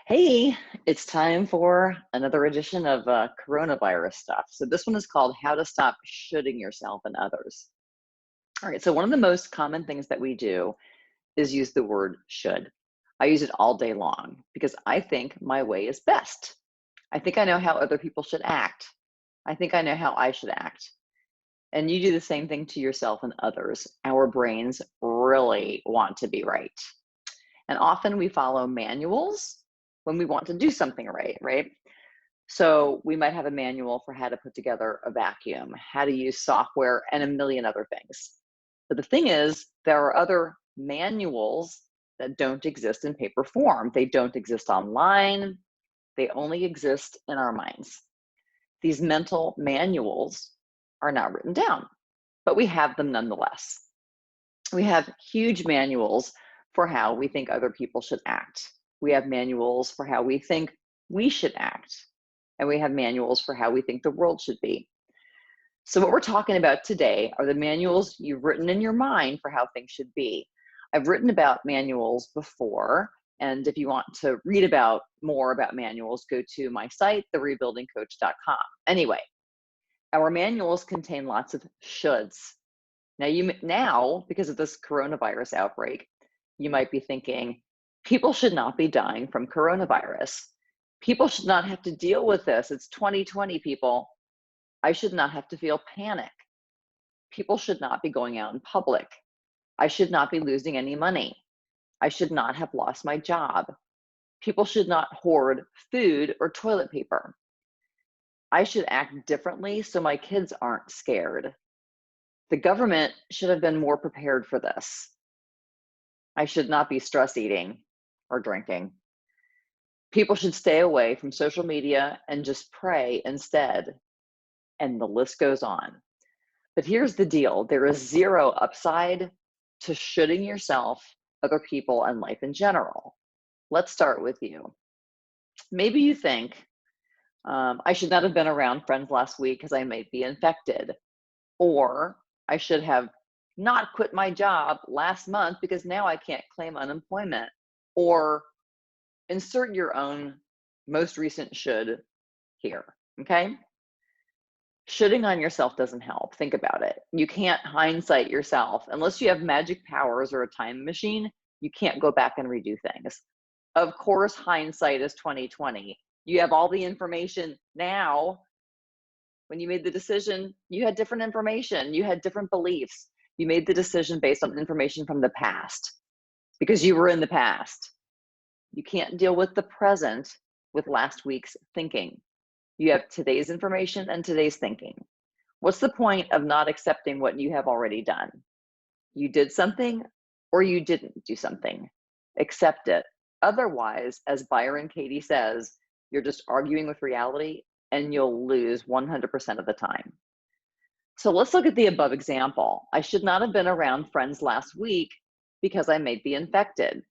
Hey, it's time for another edition of coronavirus stuff. So, this one is called How to Stop Shooting Yourself and Others. All right, so one of the most common things that we do is use the word should. I use it all day long because I think my way is best. I think I know how other people should act. I think I know how I should act. And you do the same thing to yourself and others. Our brains really want to be right. And often we follow manuals when we want to do something right, right? So we might have a manual for how to put together a vacuum, how to use software, and a million other things. But the thing is, there are other manuals that don't exist in paper form. They don't exist online. They only exist in our minds. These mental manuals are not written down, but we have them nonetheless. We have huge manuals for how we think other people should act. We have manuals for how we think we should act. And we have manuals for how we think the world should be. So, what we're talking about today are the manuals you've written in your mind for how things should be. I've written about manuals before. And if you want to read about more about manuals, go to my site, therebuildingcoach.com. Anyway, our manuals contain lots of shoulds. Now, because of this coronavirus outbreak, you might be thinking, people should not be dying from coronavirus. People should not have to deal with this. It's 2020, people. I should not have to feel panic. People should not be going out in public. I should not be losing any money. I should not have lost my job. People should not hoard food or toilet paper. I should act differently so my kids aren't scared. The government should have been more prepared for this. I should not be stress eating or drinking. People should stay away from social media and just pray instead. And the list goes on. But here's the deal, there is zero upside to shooting yourself, other people, and life in general. Let's start with you. Maybe you think, I should not have been around friends last week because I might be infected. Or I should have not quit my job last month because now I can't claim unemployment. Or insert your own most recent should here, okay? Shoulding on yourself doesn't help. Think about it. You can't hindsight yourself. Unless you have magic powers or a time machine, you can't go back and redo things. Of course, hindsight is 2020. You have all the information now. When you made the decision, you had different information, you had different beliefs. You made the decision based on information from the past because you were in the past. You can't deal with the present with last week's thinking. You have today's information and today's thinking. What's the point of not accepting what you have already done? You did something or you didn't do something. Accept it. Otherwise, as Byron Katie says, you're just arguing with reality and you'll lose 100% of the time. So let's look at the above example. I should not have been around friends last week because I may be infected.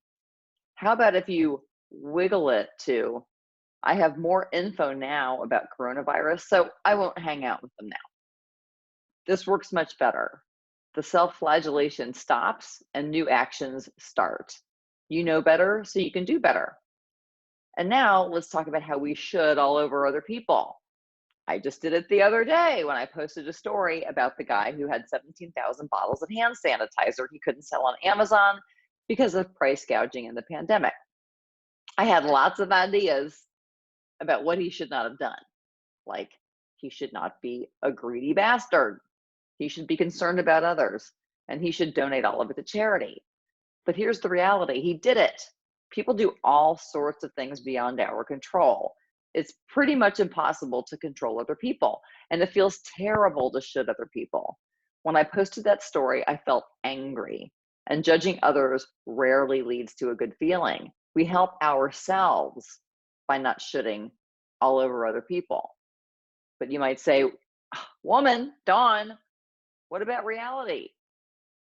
How about if you wiggle it to, I have more info now about coronavirus, so I won't hang out with them now. This works much better. The self-flagellation stops and new actions start. You know better, so you can do better. And now let's talk about how we should all over other people. I just did it the other day when I posted a story about the guy who had 17,000 bottles of hand sanitizer he couldn't sell on Amazon because of price gouging in the pandemic. I had lots of ideas about what he should not have done. Like, he should not be a greedy bastard. He should be concerned about others, and he should donate all of it to charity. But here's the reality, he did it. People do all sorts of things beyond our control. It's pretty much impossible to control other people, and it feels terrible to should other people. When I posted that story, I felt angry, and judging others rarely leads to a good feeling. We help ourselves by not shoulding all over other people. But you might say, woman, Dawn, what about reality?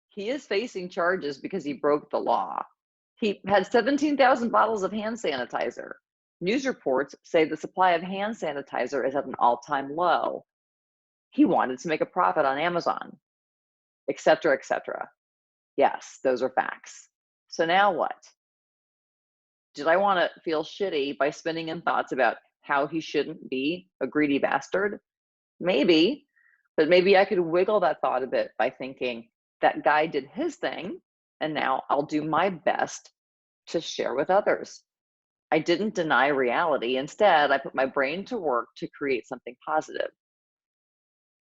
He is facing charges because he broke the law. He had 17,000 bottles of hand sanitizer. News reports say the supply of hand sanitizer is at an all-time low. He wanted to make a profit on Amazon, et cetera, et cetera. Yes, those are facts. So now what? Did I want to feel shitty by spinning in thoughts about how he shouldn't be a greedy bastard? Maybe, but maybe I could wiggle that thought a bit by thinking that guy did his thing, and now I'll do my best to share with others. I didn't deny reality. Instead, I put my brain to work to create something positive.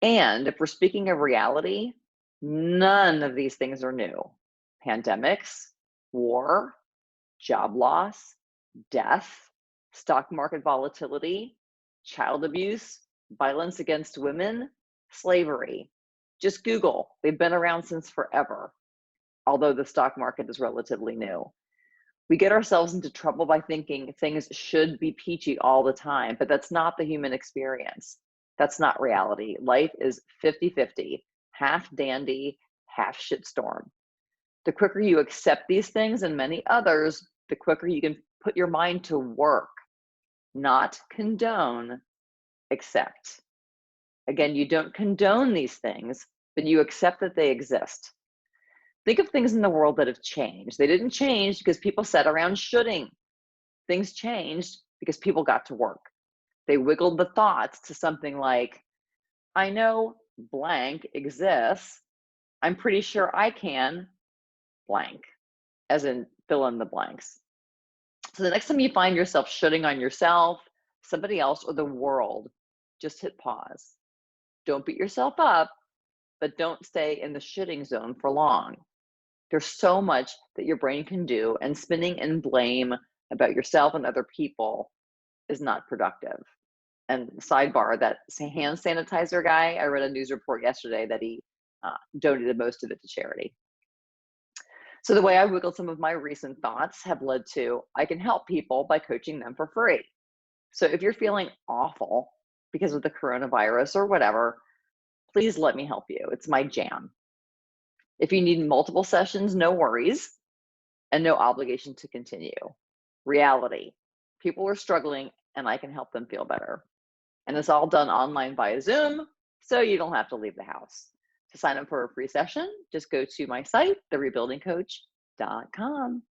And if we're speaking of reality, none of these things are new. Pandemics, war, job loss, death, stock market volatility, child abuse, violence against women, slavery. Just Google. They've been around since forever, although the stock market is relatively new. We get ourselves into trouble by thinking things should be peachy all the time, but that's not the human experience. That's not reality. Life is 50-50, half dandy, half shitstorm. The quicker you accept these things and many others, the quicker you can put your mind to work, not condone, accept. Again, you don't condone these things, but you accept that they exist. Think of things in the world that have changed. They didn't change because people sat around shoulding. Things changed because people got to work. They wiggled the thoughts to something like, I know blank exists. I'm pretty sure I can blank, as in fill in the blanks. So the next time you find yourself shoulding on yourself, somebody else, or the world, just hit pause. Don't beat yourself up, but don't stay in the shitting zone for long. There's so much that your brain can do, and spinning in blame about yourself and other people is not productive. And sidebar, that hand sanitizer guy, I read a news report yesterday that he donated most of it to charity. So the way I wiggled some of my recent thoughts have led to, I can help people by coaching them for free. So if you're feeling awful because of the coronavirus or whatever, please let me help you. It's my jam. If you need multiple sessions, no worries, and no obligation to continue. Reality. People are struggling and I can help them feel better. And it's all done online via Zoom, so you don't have to leave the house. To sign up for a free session, just go to my site, thererebuildingcoach.com.